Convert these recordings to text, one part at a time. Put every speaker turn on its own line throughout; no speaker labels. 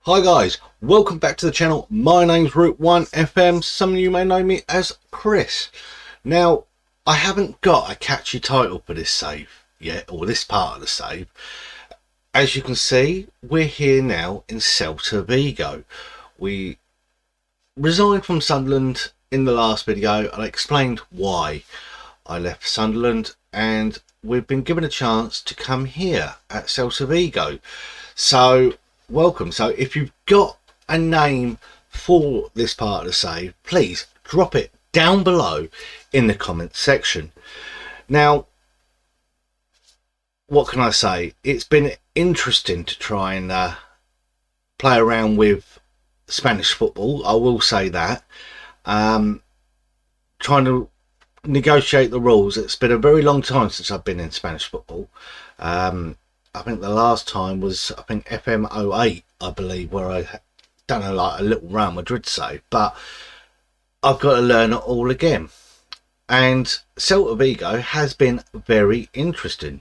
Hi guys, welcome back to the channel. My name's Route 1 FM. Some of you may know me as Chris. Now, I haven't got a catchy title for this save yet, or this part of the save. As you can see, we're here now in Celta Vigo. We resigned from Sunderland in the last video, and I explained why I left Sunderland, and we've been given a chance to come here at Celta Vigo. So welcome. So if you've got a name for this part of the save, please drop it down below in the comments section. Now, what can I say? It's been interesting to try and play around with Spanish football, I will say that. Trying to negotiate the rules. It's been a very long time since I've been in Spanish football. I think the last time was, FM 08, I believe, where I done like a little Real Madrid save, but I've got to learn it all again. And Celta Vigo has been very interesting.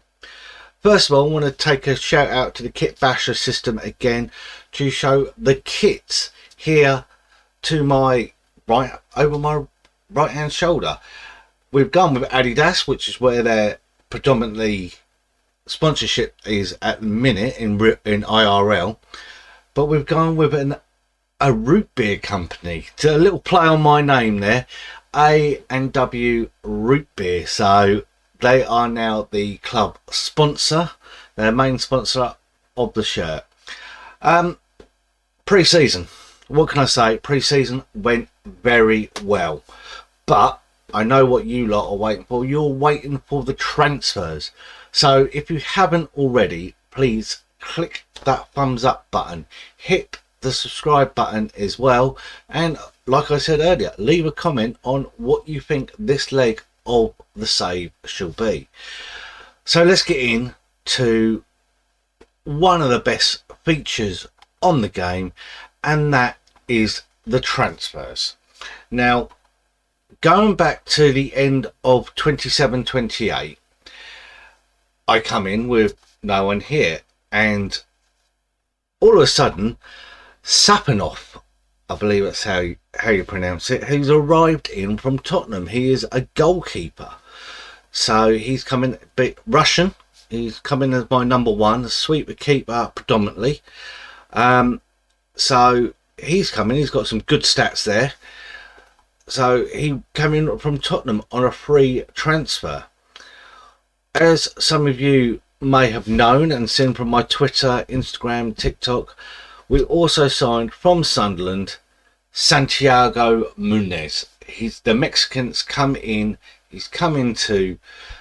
First of all, I want to take a shout out to the Kit Basher system again to show the kits here to my right, over my right hand shoulder. We've gone with Adidas, which is where their predominantly sponsorship is at the minute in IRL, but we've gone with a root beer company. To a little play on my name there, A&W Root Beer. So they are now the club sponsor, their main sponsor of the shirt. Pre-season, what can I say? Pre-season went very well, but I know what you lot are waiting for. You're waiting for the transfers. So if you haven't already, please click that thumbs up button, hit the subscribe button as well, and like I said earlier, leave a comment on what you think this leg of the save should be. So let's get into one of the best features on the game, and that is the transfers. Now, going back to the end of 27-28, I come in with no one here, and all of a sudden Sapinov, I believe that's how you pronounce it, who's arrived in from Tottenham. He is a goalkeeper, so he's coming a bit Russian. He's coming as my number one, a sweeper keeper predominantly. So he's coming, he's got some good stats there. So he came in from Tottenham on a free transfer. As some of you may have known and seen from my Twitter, Instagram, TikTok, we also signed from Sunderland Santiago Munez. The Mexicans come in. He's come into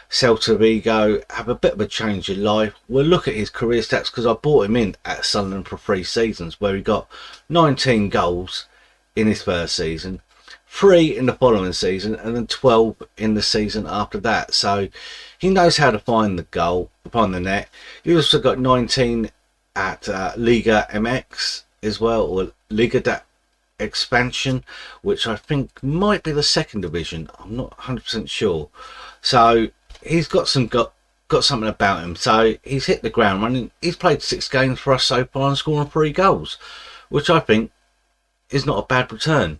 Celta Vigo, have a bit of a change in life. We'll look at his career stats because I bought him in at Sunderland for 3 seasons, where he got 19 goals in his first season, 3 in the following season, and then 12 in the season after that. So he knows how to find the goal, find the net. He also got 19 at Liga MX as well, or Liga da Expansion, which I think might be the 2nd division. I'm not 100% sure. So he's got something about him. So he's hit the ground running. He's played 6 games for us so far and scored 3 goals, which I think is not a bad return.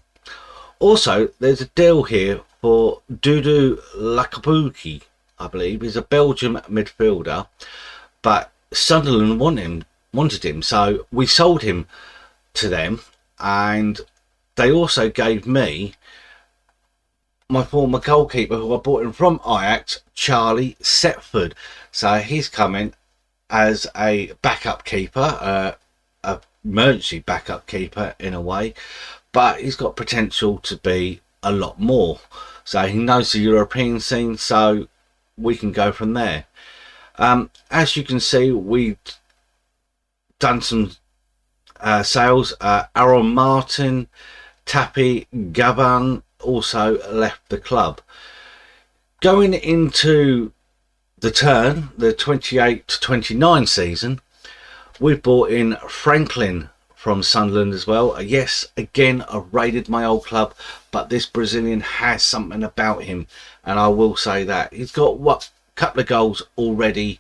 Also, there's a deal here for Dudu Lakabuki, I believe. He's a Belgian midfielder, but Sunderland wanted him, so we sold him to them, and they also gave me my former goalkeeper, who I bought him from Ajax, Charlie Setford. So he's coming as a backup keeper, a emergency backup keeper in a way, but he's got potential to be a lot more. So he knows the European scene, so we can go from there. As you can see, we've done some sales. Aaron Martin, Tapi Gavan also left the club. Going into the turn, the 28-29 season, we brought in Franklin from Sunderland as well. Yes, again, I raided my old club, but this Brazilian has something about him, and I will say that. He's got a couple of goals already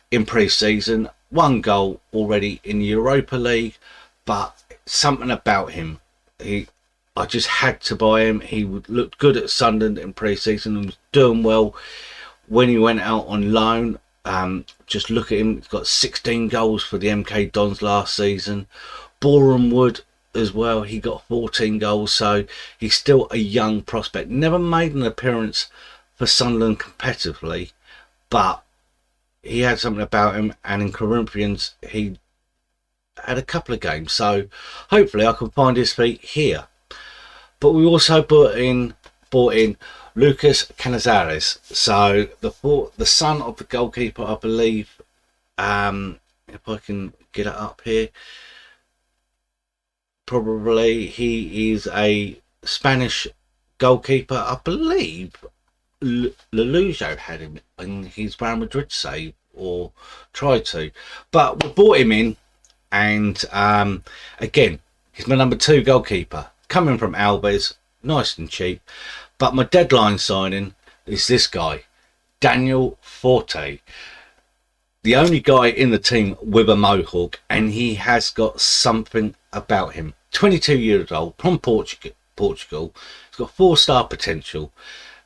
in pre-season, 1 goal already in Europa League, but something about him, I just had to buy him. He looked good at Sunderland in pre-season and was doing well when he went out on loan. Just look at him, he's got 16 goals for the MK Dons last season. Boreham Wood as well, he got 14 goals, so he's still a young prospect. Never made an appearance for Sunderland competitively, but he had something about him, and in Corinthians he had a couple of games, so hopefully I can find his feet here. But we also bought in Lucas Canizares, so the son of the goalkeeper, I believe. If I can get it up here, probably he is a Spanish goalkeeper. I believe Lelujo had him in his Real Madrid save, or tried to, but we bought him in, and again, he's my number 2 goalkeeper, coming from Alves, nice and cheap. But my deadline signing is this guy, Daniel Forte, the only guy in the team with a mohawk, and he has got something about him. 22 years old, from Portugal. He's got 4-star potential,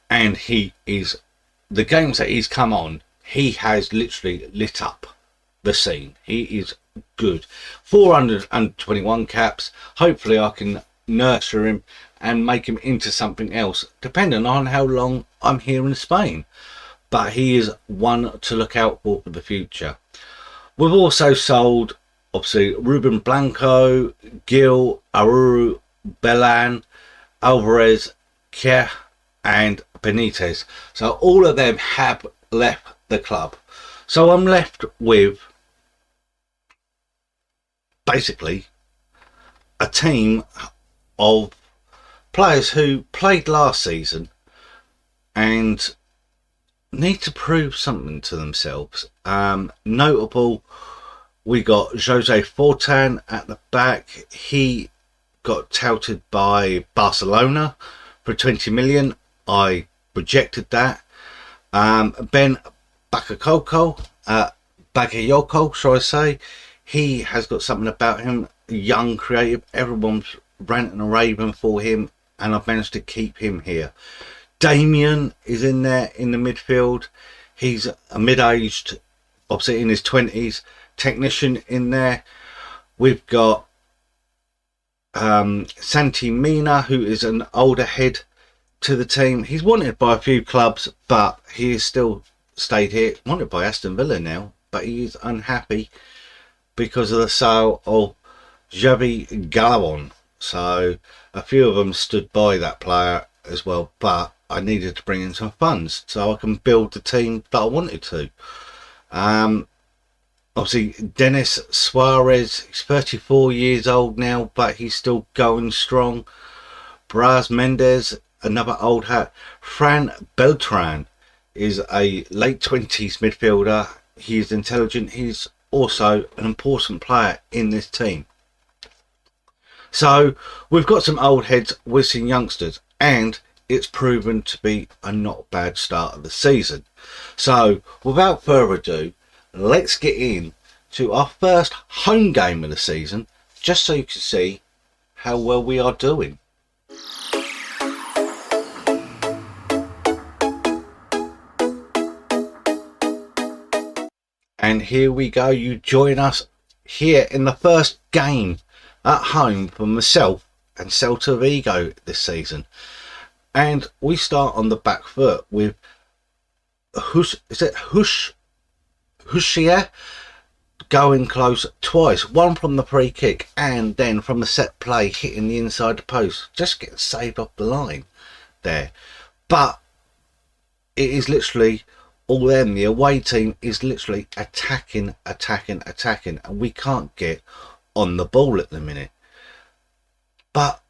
and he is, the games that he's come on, he has literally lit up the scene. He is good. 421 caps. Hopefully I can nurture him and make him into something else, depending on how long I'm here in Spain. But he is one to look out for the future. We've also sold, obviously, Ruben Blanco, Gil, Aruru, Belan, Alvarez, Keh, and Benitez. So all of them have left the club. So I'm left with basically a team of players who played last season and need to prove something to themselves. Notable, we got Jose Fortan at the back. He got touted by Barcelona for 20 million. I rejected that. Ben Bakayoko, shall I say, he has got something about him, young, creative. Everyone's ranting and raving for him, and I've managed to keep him here. Damien is in there in the midfield. He's a mid-aged, obviously in his 20s, technician in there. We've got Santi Mina, who is an older head to the team. He's wanted by a few clubs, but he is still stayed here. Wanted by Aston Villa now, but he is unhappy because of the sale of Javi Galawon. So a few of them stood by that player as well, but I needed to bring in some funds so I can build the team that I wanted to. Obviously, Dennis Suarez, he's 34 years old now, but he's still going strong. Bras Mendes, another old hat. Fran Beltran is a late 20s midfielder. He's intelligent. He's also an important player in this team. So we've got some old heads with some youngsters, and it's proven to be a not bad start of the season. So without further ado, let's get in to our first home game of the season, just so you can see how well we are doing. And here we go. You join us here in the first game at home for myself and Celta Vigo this season. And we start on the back foot with Hushia going close twice. One from the free kick and then from the set play, hitting the inside the post. Just getting saved off the line there. But it is literally all them. The away team is literally attacking, and we can't get on the ball at the minute. But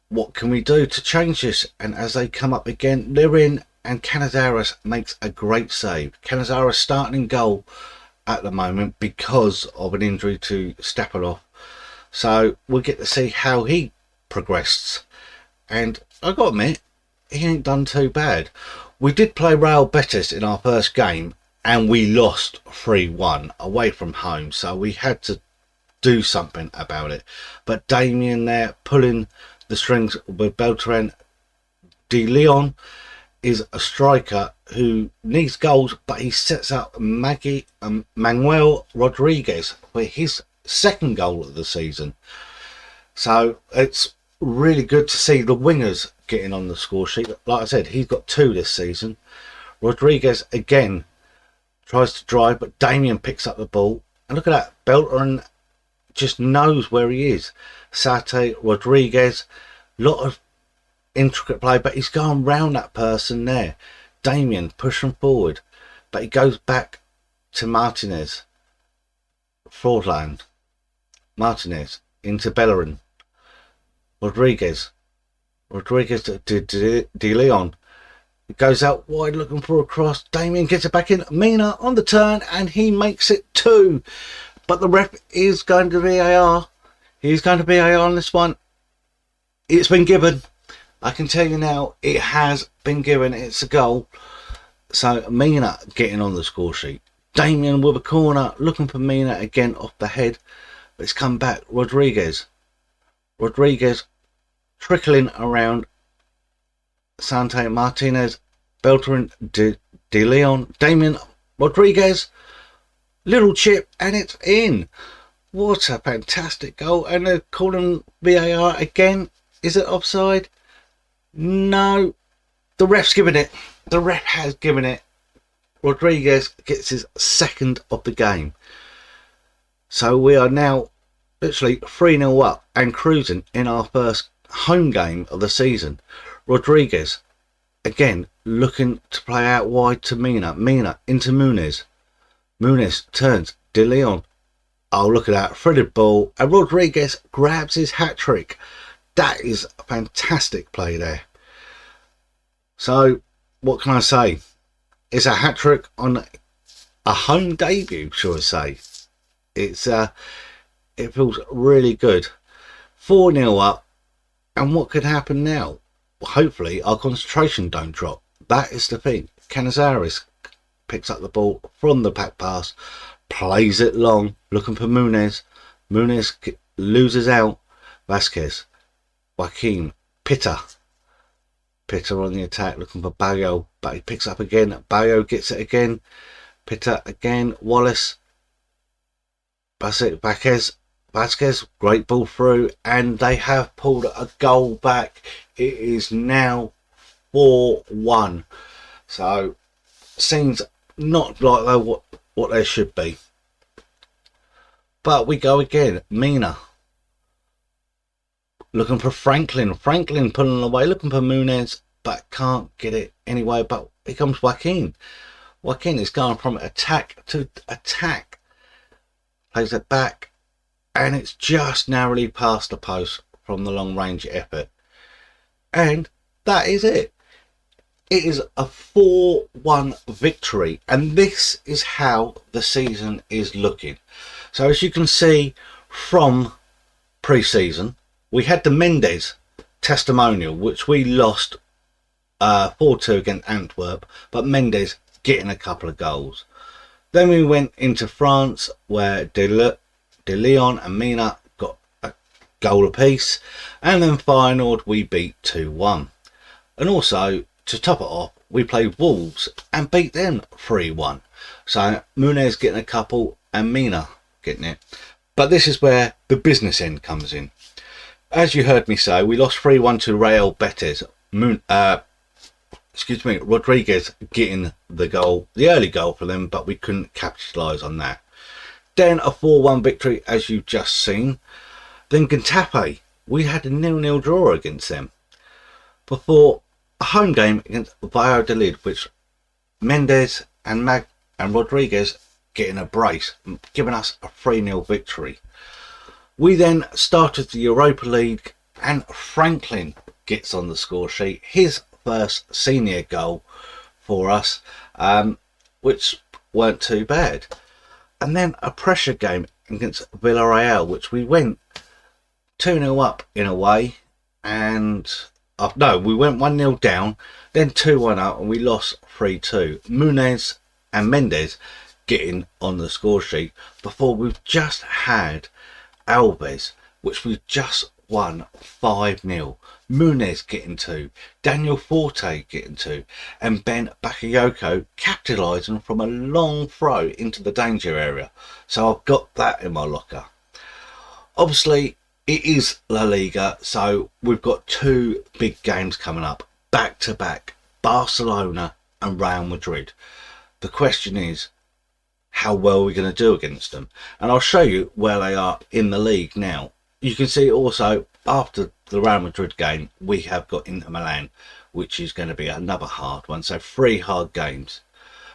what can we do to change this? And as they come up again, they're in, and Canizares makes a great save. Canizares starting in goal at the moment because of an injury to Stapalov. So we'll get to see how he progressed. And I got to admit, he ain't done too bad. We did play Real Betis in our first game, and we lost 3-1 away from home. So we had to do something about it. But Damien there pulling the strings with Beltran. De Leon is a striker who needs goals, but he sets up Manuel Rodriguez for his second goal of the season. So it's really good to see the wingers getting on the score sheet. Like I said, he's got 2 this season. Rodriguez again tries to drive, but Damien picks up the ball. And look at that, Beltran just knows where he is. Sate, Rodriguez, lot of intricate play, but he's gone round that person there. Damien pushing forward, but he goes back to Martinez. Fraudland. Martinez into Bellerin. Rodriguez to De Leon. It goes out wide looking for a cross. Damien gets it back in. Mina on the turn and he makes it 2. But the ref is going to VAR. He's going to VAR on this one. It's been given. I can tell you now, it has been given. It's a goal. So Mina getting on the score sheet. Damien with a corner, looking for Mina again off the head. But it's come back. Rodriguez trickling around. Sante, Martinez, Beltran, De Leon, Damien, Rodriguez. Little chip and it's in. What a fantastic goal. And they're calling VAR again. Is it offside? No. The ref's given it. The ref has given it. Rodriguez gets his second of the game. So we are now literally 3-0 up and cruising in our first home game of the season. Rodriguez again looking to play out wide to Mina. Mina into Muniz. Muniz turns. De Leon. Oh, look at that. Threaded ball. And Rodriguez grabs his hat-trick. That is a fantastic play there. So, what can I say? It's a hat-trick on a home debut, shall I say. It feels really good. 4-0 up. And what could happen now? Well, hopefully our concentration don't drop. That is the thing. Canizares picks up the ball from the back pass, plays it long, looking for Muniz. Muniz loses out. Vasquez, Joaquin, Pitta on the attack, looking for Bayo, but he picks up again. Bayo gets it again. Pitta again. Wallace. Vasquez, great ball through, and they have pulled a goal back. It is now 4-1. So, seems not like what they should be. But we go again. Mina. Looking for Franklin. Franklin pulling away, looking for Muniz, but can't get it anyway. But here comes Joaquin. Joaquin is going from attack to attack. Plays it back, and it's just narrowly past the post from the long range effort. And that is it. It is a 4-1 victory, and this is how the season is looking. So as you can see from pre-season, we had the Mendes testimonial, which we lost 4-2 against Antwerp, but Mendes getting a couple of goals. Then we went into France, where De Leon and Mina got a goal apiece, and then final we beat 2-1. And also, to top it off, we played Wolves and beat them 3-1. So Muniz getting a couple and Mina getting it. But this is where the business end comes in. As you heard me say, we lost 3-1 to Real Betis. Rodriguez getting the goal, the early goal for them, but we couldn't capitalise on that. Then a 4-1 victory, as you've just seen. Then Getafe, we had a 0-0 draw against them. Before a home game against Valladolid, which Mendes and Rodriguez getting a brace, giving us a 3-0 victory. We then started the Europa League, and Franklin gets on the score sheet. His first senior goal for us, which weren't too bad. And then a pressure game against Villarreal, which we went 2-0 up in a way, and we went 1-0 down, then 2-1 up, and we lost 3-2. Muniz and Mendes getting on the score sheet before we've just had Alves, which we just won 5-0. Muniz getting 2, Daniel Forte getting 2, and Ben Bakayoko capitalising from a long throw into the danger area. So I've got that in my locker. Obviously, it is La Liga, so we've got 2 big games coming up, back to back, Barcelona and Real Madrid. The question is, how well are we going to do against them? And I'll show you where they are in the league now. You can see also, after the Real Madrid game, we have got Inter Milan, which is going to be another hard one. So 3 hard games.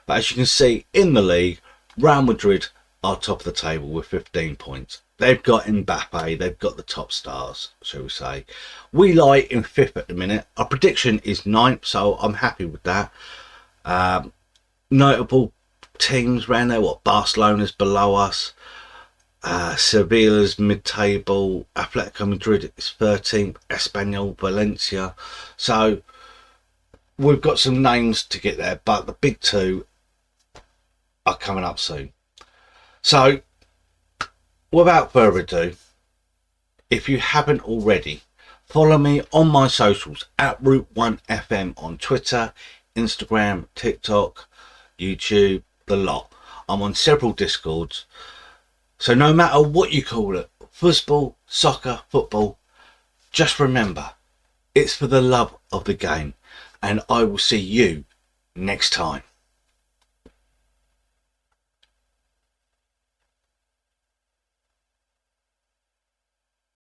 But as you can see in the league, Real Madrid are top of the table with 15 points. They've got Mbappe, they've got the top stars, shall we say. We lie in 5th at the minute. Our prediction is 9th, so I'm happy with that. Notable teams around there, Barcelona's below us. Sevilla's mid-table, Atletico Madrid is 13th, Espanyol, Valencia. So we've got some names to get there, but the big 2 are coming up soon. So without further ado, if you haven't already, follow me on my socials at Route1FM on Twitter, Instagram, TikTok, YouTube, the lot. I'm on several Discords. So no matter what you call it, football, soccer, football, just remember, it's for the love of the game. And I will see you next time.